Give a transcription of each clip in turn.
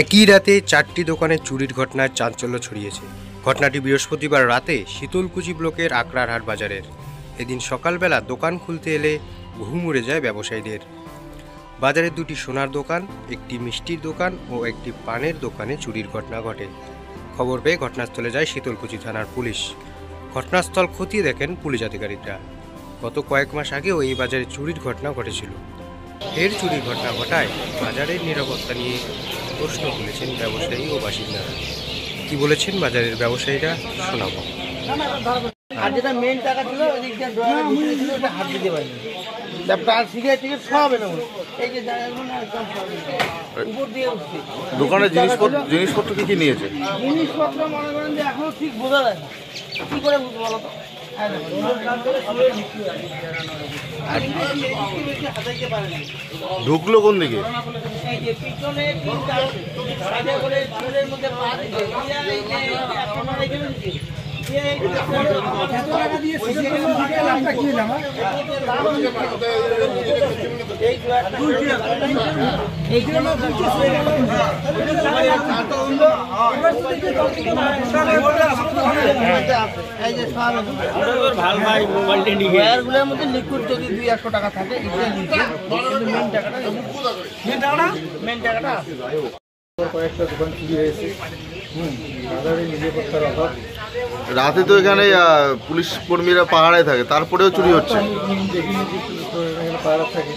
একই রাতে 4টি দোকানে চুরির ঘটনায় চাঞ্চল্য ছড়িয়েছে। ঘটনাটি বৃহস্পতিবার রাতে শীতলকুচি ব্লকের আকরারহাট বাজারের। এদিন সকালবেলা দোকান খুলতে এলে ঘুম উড়ে যায় ব্যবসায়ীদের। বাজারে দুটি সোনার দোকান, একটি মিষ্টির দোকান ও একটি পানের দোকানে চুরির ঘটনা ঘটে। খবর পেয়ে ঘটনাস্থলে যায় শীতলকুচি থানার পুলিশ। ঘটনাস্থল খতিয়ে দেখেন পুলিশ আধিকারিকরা। গত কয়েক মাস আগেও এই বাজারে চুরির ঘটনা ঘটেছিল। ফের চুরির ঘটনা ঘটায় বাজারের নিরাপত্তা নিয়ে প্রশ্ন তুলেছেন ব্যবসায়ী ও বাসিন্দারা। কি বলেছেন বাজারের ব্যবসায়ীরা শোনাবো। আর যেটা মেইন টাকা ছিল ওই দিকটা ড্রয়ারে ভিতরে ছিল ওটা হাত দিতে পারিনি। তার সিগারেট টিকিট সব এনে এই যে জায়গাগুলো না একদম উপর দিয়ে উঠছে। দোকানের জিনিসপত্র কি নিয়েছে? জিনিসপত্র মনে করেন যে এখনো ঠিক বোঝা যায় না, কি করে বুঝবো বলো তো। ঢুকলো কোন দিকে? এই যে পিছনে সাইডে করে চুলের মধ্যে পা দিতে লিকুইড যদি 200 টাকা থাকে মেন টাকাটা কয়েকটা দোকান চুরি হয়েছে। বাজারে নিরাপত্তার অভাব। রাতে তো এখানে পুলিশ কর্মীরা পাহারায় থাকে, তারপরেও চুরি হচ্ছে। দেখিনি এখানে পাহারা থাকে।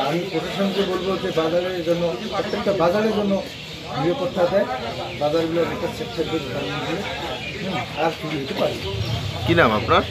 আমি প্রশাসনকে বলবো যে বাজারের জন্য, প্রত্যেকটা বাজারের জন্য নিরাপত্তা দেয়, বাজারগুলো একটা সেক্টর দিয়ে আর চুরি হতে পারে। কি নাম আপনার?